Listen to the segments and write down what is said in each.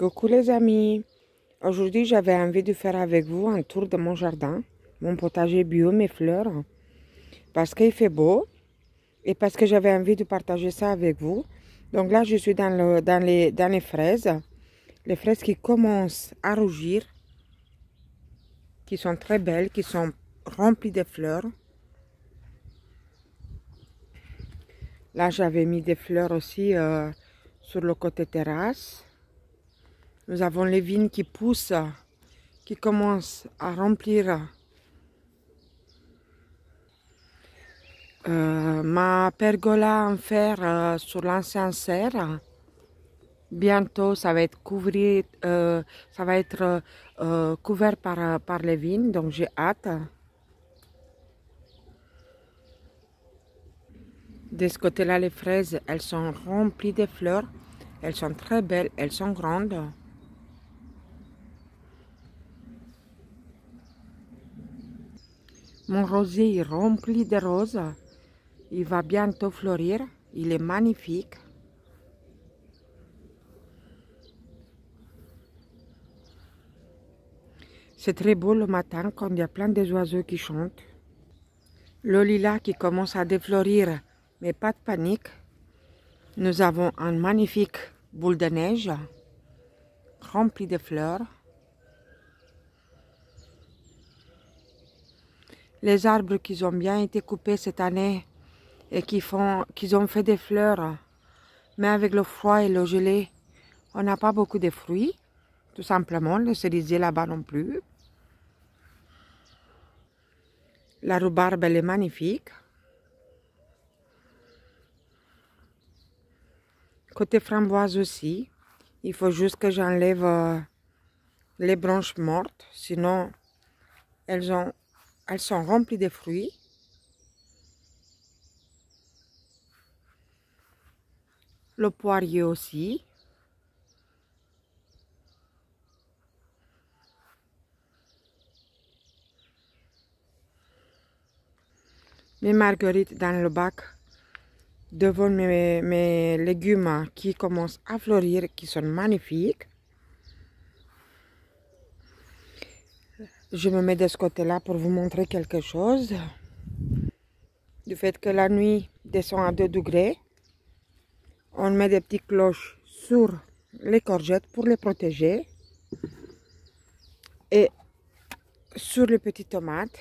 Coucou les amis, aujourd'hui j'avais envie de faire avec vous un tour de mon jardin, mon potager bio, mes fleurs, parce qu'il fait beau et parce que j'avais envie de partager ça avec vous. Donc là je suis dans les fraises qui commencent à rougir, qui sont très belles, qui sont remplies de fleurs. Là j'avais mis des fleurs aussi sur le côté terrasse. Nous avons les vignes qui poussent, qui commencent à remplir ma pergola en fer sur l'ancien serre. Bientôt, ça va être couvert par les vignes, donc j'ai hâte. De ce côté-là, les fraises, elles sont remplies de fleurs. Elles sont très belles, elles sont grandes. Mon rosier est rempli de roses. Il va bientôt fleurir. Il est magnifique. C'est très beau le matin quand il y a plein d'oiseaux qui chantent. Le lilas qui commence à défleurir, mais pas de panique. Nous avons un magnifique boule de neige rempli de fleurs. Les arbres qui ont bien été coupés cette année et qui ont fait des fleurs, mais avec le froid et le gelé, on n'a pas beaucoup de fruits, tout simplement. Le cerisier là-bas non plus. La rhubarbe, elle est magnifique. Côté framboise aussi, il faut juste que j'enlève les branches mortes, sinon elles sont remplies de fruits. Le poirier aussi. Mes marguerites dans le bac devant mes légumes qui commencent à fleurir, qui sont magnifiques. Je me mets de ce côté-là pour vous montrer quelque chose. Du fait que la nuit descend à 2 degrés, on met des petites cloches sur les courgettes pour les protéger. Et sur les petites tomates,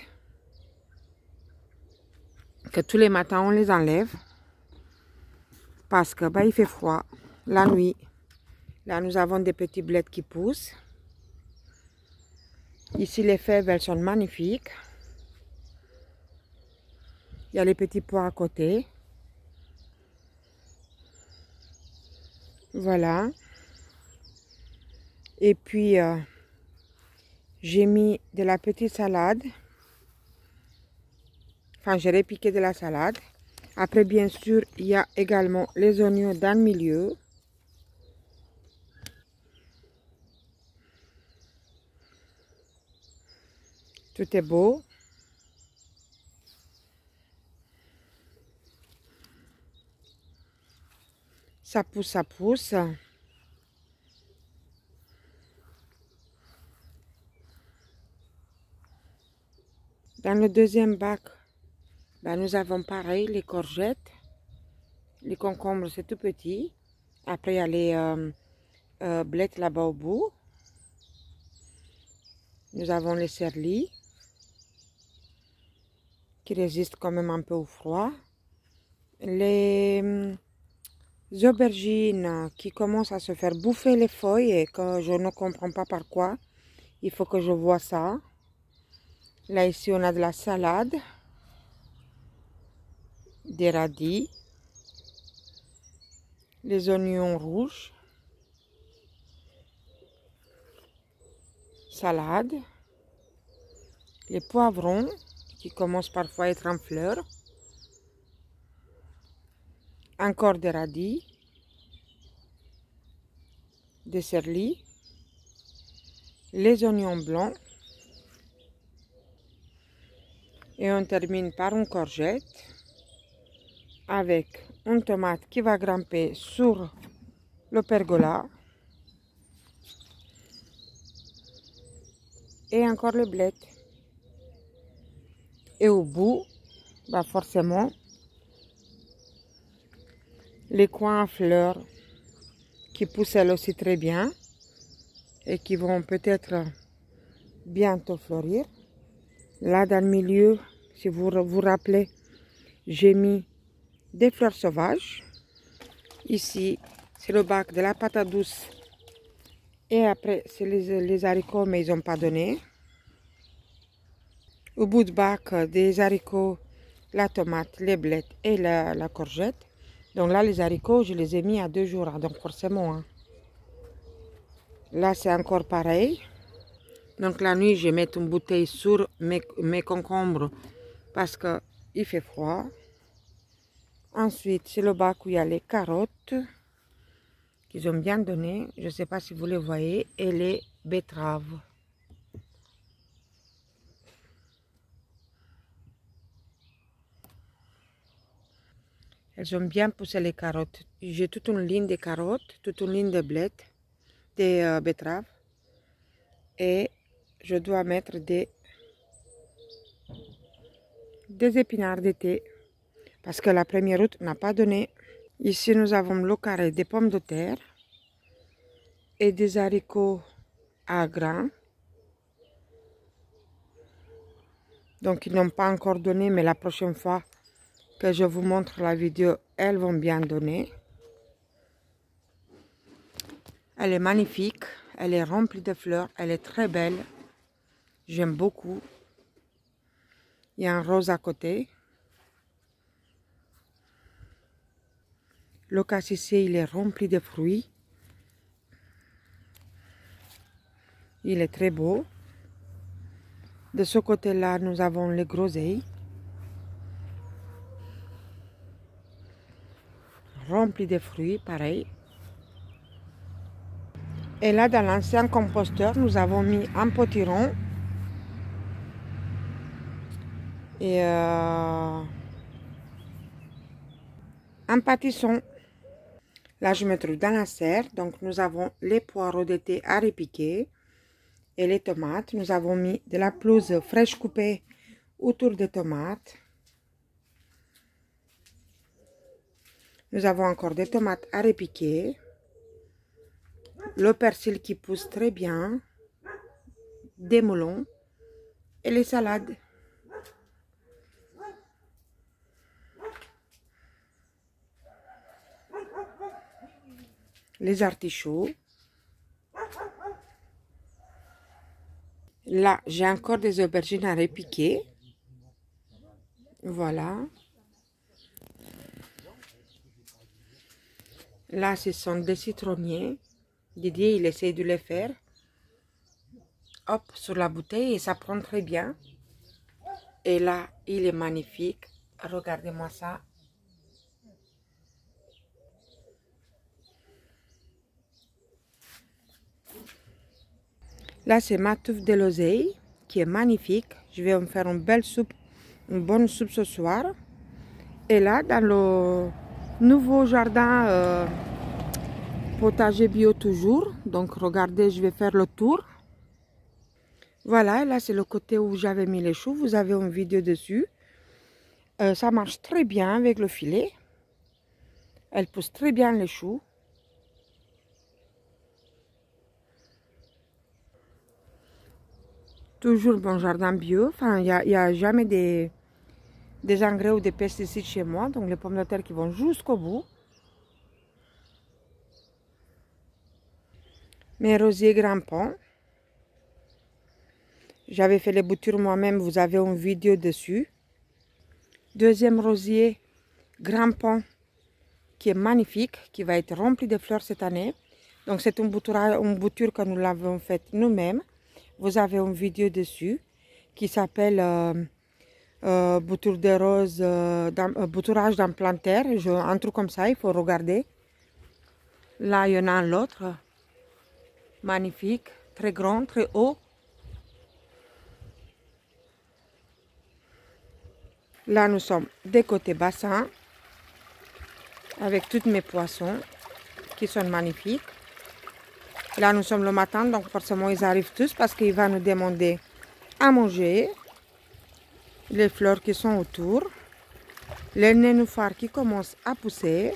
que tous les matins on les enlève. Parce que il fait froid la nuit. Là nous avons des petits blés qui poussent. Ici les fèves, elles sont magnifiques. Il y a les petits pois à côté. Voilà. Et puis j'ai mis de la petite salade. Enfin, j'ai repiqué de la salade. Après, bien sûr, il y a également les oignons dans le milieu. Tout est beau. Ça pousse, ça pousse. Dans le deuxième bac, nous avons pareil, les courgettes. Les concombres, c'est tout petit. Après, il y a les blettes là-bas au bout. Nous avons les serlis qui résistent quand même un peu au froid. Les aubergines qui commencent à se faire bouffer les feuilles et que je ne comprends pas par quoi. Il faut que je vois ça. Là, ici, on a de la salade, des radis, les oignons rouges, salade, les poivrons qui commencent parfois à être en fleurs, encore des radis, des serlis, les oignons blancs et on termine par une courgette avec une tomate qui va grimper sur le pergola. et encore le bled. Et au bout, bah forcément, les coins à fleurs qui poussent elles aussi très bien et qui vont peut-être bientôt fleurir. Là dans le milieu, si vous vous rappelez, j'ai mis des fleurs sauvages. Ici, c'est le bac de la patate douce. Et après, c'est les haricots, mais ils n'ont pas donné. Au bout du bac, des haricots, la tomate, les blettes et la courgette. Donc là, les haricots, je les ai mis à 2 jours. Donc forcément, hein. Là, c'est encore pareil. Donc la nuit, je vais mettre une bouteille sur mes concombres parce qu'il fait froid. Ensuite, c'est le bac où il y a les carottes qu'ils ont bien donné. Je ne sais pas si vous les voyez. Et les betteraves. Elles ont bien poussé les carottes. J'ai toute une ligne de carottes, toute une ligne de bled, des betteraves. Et je dois mettre des épinards d'été. Parce que la première août n'a pas donné. Ici, nous avons le carré des pommes de terre et des haricots à grains. Donc, ils n'ont pas encore donné, mais la prochaine fois que je vous montre la vidéo, elles vont bien donner. Elle est magnifique, elle est remplie de fleurs, elle est très belle. J'aime beaucoup. Il y a un rose à côté. Le cassissier, il est rempli de fruits. Il est très beau. De ce côté-là, nous avons les groseilles. Remplis de fruits, pareil. Et là, dans l'ancien composteur, nous avons mis un potiron. Et un pâtisson. Là, je me trouve dans la serre. Donc, nous avons les poireaux d'été à repiquer. Et les tomates. Nous avons mis de la pelouse fraîche coupée autour des tomates. Nous avons encore des tomates à repiquer. Le persil qui pousse très bien. Des melons. Et les salades. Les artichauts. Là, j'ai encore des aubergines à repiquer. Voilà. Là, ce sont des citronniers. Didier, il essaie de les faire. Hop, sur la bouteille et ça prend très bien. Et là, il est magnifique. Regardez-moi ça. Là, c'est ma touffe de l'oseille qui est magnifique. Je vais me faire une belle soupe, une bonne soupe ce soir. Et là, dans le nouveau jardin potager bio toujours. Donc, regardez, je vais faire le tour. Voilà, là, c'est le côté où j'avais mis les choux. Vous avez une vidéo dessus. Ça marche très bien avec le filet. Elle pousse très bien les choux. Toujours bon jardin bio. Enfin, il n'y a jamais des engrais ou des pesticides chez moi. Donc, les pommes de terre qui vont jusqu'au bout. Mes rosiers grimpants. J'avais fait les boutures moi-même. Vous avez une vidéo dessus. Deuxième rosier grimpant qui est magnifique. Qui va être rempli de fleurs cette année. Donc, c'est une bouture que nous l'avons faite nous-mêmes. Vous avez une vidéo dessus qui s'appelle bouture de roses, bouturage dans plein terre. Un truc comme ça, il faut regarder. Là, il y en a l'autre. Magnifique, très grand, très haut. Là, nous sommes des côtés bassin avec tous mes poissons qui sont magnifiques. Là, nous sommes le matin, donc forcément, ils arrivent tous parce qu'il va nous demander à manger. Les fleurs qui sont autour. Les nénuphars qui commencent à pousser.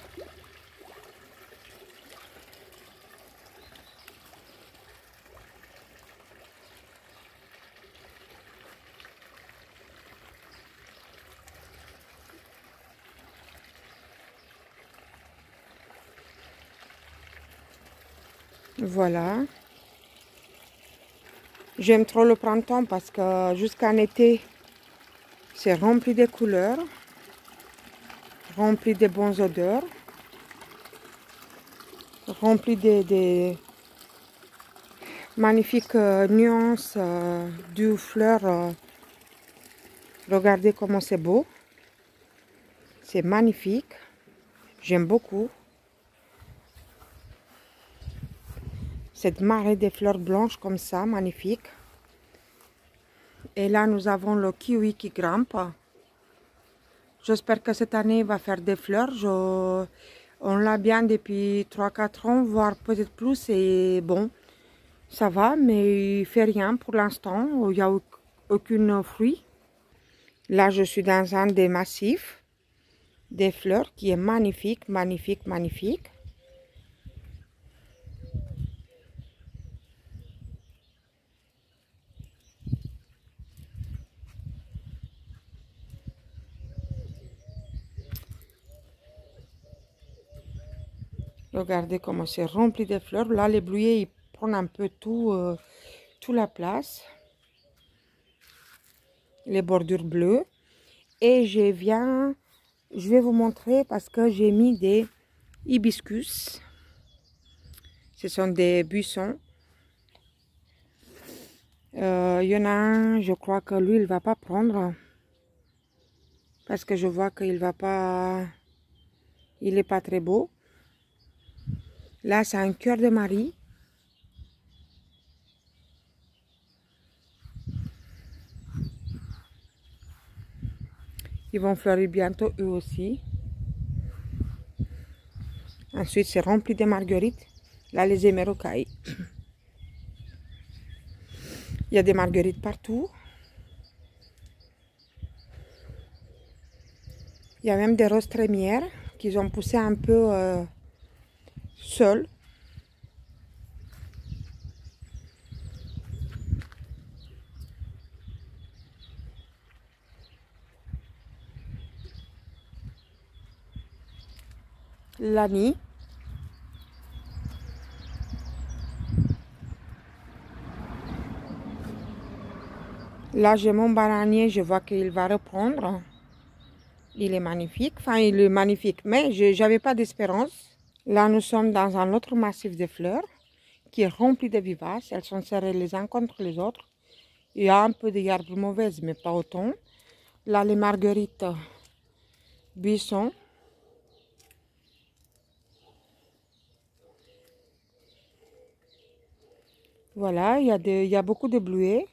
Voilà. J'aime trop le printemps parce que jusqu'en été, c'est rempli de couleurs, rempli de bonnes odeurs, rempli de magnifiques nuances de fleurs. Regardez comment c'est beau. C'est magnifique. J'aime beaucoup. Cette marée de fleurs blanches comme ça, magnifique. Et là, nous avons le kiwi qui grimpe. J'espère que cette année, il va faire des fleurs. On l'a bien depuis 3-4 ans, voire peut-être plus. Et bon, ça va, mais il ne fait rien pour l'instant. Il n'y a aucun fruit. Là, je suis dans un des massifs des fleurs qui est magnifique, magnifique, magnifique. Regardez comment c'est rempli de fleurs. Là, les bleuets, ils prennent un peu toute la place. Les bordures bleues. Et je vais vous montrer parce que j'ai mis des hibiscus. Ce sont des buissons. Il y en a un, je crois que lui, il ne va pas prendre. Parce que je vois qu'il va pas... Il n'est pas très beau. Là, c'est un cœur de Marie. Ils vont fleurir bientôt eux aussi. Ensuite, c'est rempli de marguerites. Là, les hémérocailles. Il y a des marguerites partout. Il y a même des roses trémières qui ont poussé un peu seules. L'année. Là, j'ai mon bananier, je vois qu'il va reprendre. Il est magnifique, enfin, il est magnifique, mais je n'avais pas d'espérance. Là, nous sommes dans un autre massif de fleurs qui est rempli de vivaces. Elles sont serrées les uns contre les autres. Il y a un peu d'herbes mauvaises, mais pas autant. Là, les marguerites buissons. Voilà, il y a beaucoup de bleuets,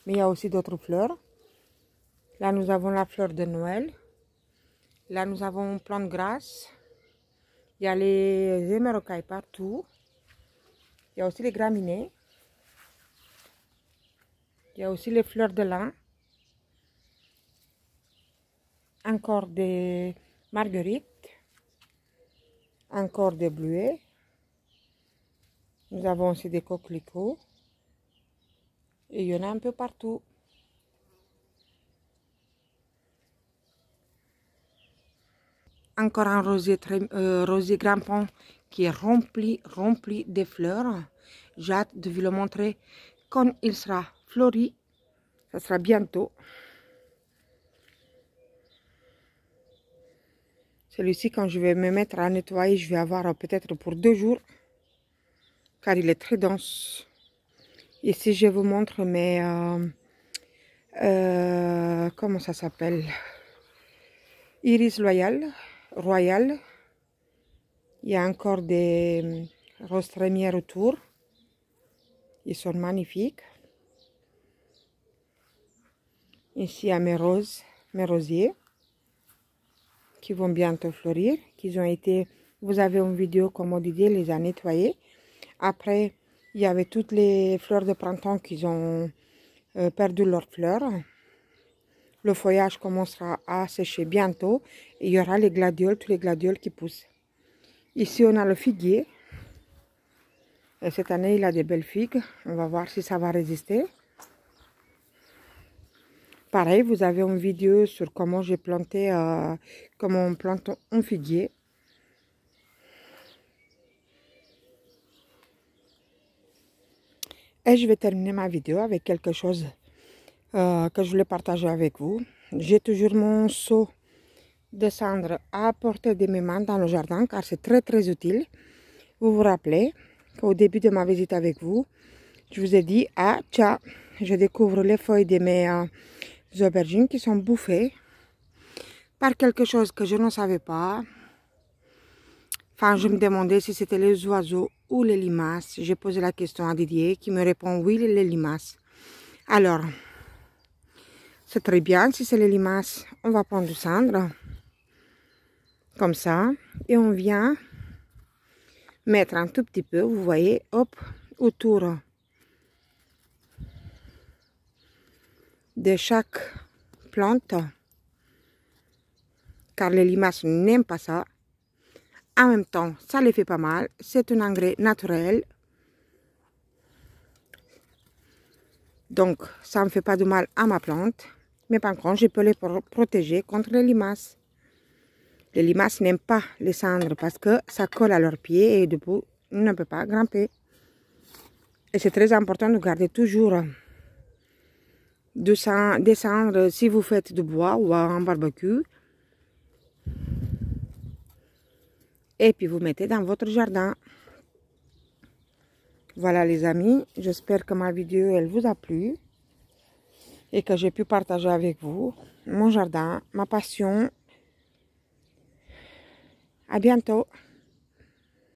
mais il y a aussi d'autres fleurs. Là, nous avons la fleur de Noël. Là, nous avons plante grasse. Il y a les hémérocailles partout. Il y a aussi les graminées. Il y a aussi les fleurs de lin. Encore des marguerites. Encore des bleuets. Nous avons aussi des coquelicots. Et il y en a un peu partout. Encore un rosier grimpant qui est rempli de fleurs. J'ai hâte de vous le montrer quand il sera fleuri. Ça sera bientôt. Celui-ci, quand je vais me mettre à nettoyer, je vais avoir peut-être pour 2 jours. Car il est très dense. Ici, je vous montre mes... comment ça s'appelle? Iris royal. Il y a encore des roses trémières autour. Ils sont magnifiques. Ici, il y a mes rosiers qui vont bientôt fleurir, qui ont été, vous avez une vidéo comment Didier les a nettoyés. Après, il y avait toutes les fleurs de printemps qui ont perdu leurs fleurs. Le feuillage commencera à sécher bientôt. Et il y aura les gladioles, tous les gladioles qui poussent. Ici, on a le figuier. Et cette année, il a des belles figues. On va voir si ça va résister. Pareil, vous avez une vidéo sur comment j'ai planté, comment on plante un figuier. Et je vais terminer ma vidéo avec quelque chose que je voulais partager avec vous. J'ai toujours mon seau de cendre à portée de mes mains dans le jardin car c'est très utile. Vous vous rappelez qu'au début de ma visite avec vous, je vous ai dit, ah tiens, je découvre les feuilles de mes aubergines qui sont bouffées par quelque chose que je ne savais pas. Enfin, je me demandais si c'était les oiseaux ou les limaces. J'ai posé la question à Didier qui me répond oui, les limaces. Alors, c'est très bien. Si c'est les limaces, on va prendre du cendre. Comme ça. Et on vient mettre un tout petit peu, vous voyez, hop, autour de chaque plante. Car les limaces n'aiment pas ça. En même temps, ça les fait pas mal. C'est un engrais naturel. Donc, ça ne fait pas de mal à ma plante. Mais par contre, je peux les protéger contre les limaces. Les limaces n'aiment pas les cendres parce que ça colle à leurs pieds et du coup, ils ne peuvent pas grimper. Et c'est très important de garder toujours des cendres si vous faites du bois ou un barbecue. Et puis vous mettez dans votre jardin. Voilà les amis, j'espère que ma vidéo elle vous a plu et que j'ai pu partager avec vous mon jardin, ma passion. À bientôt.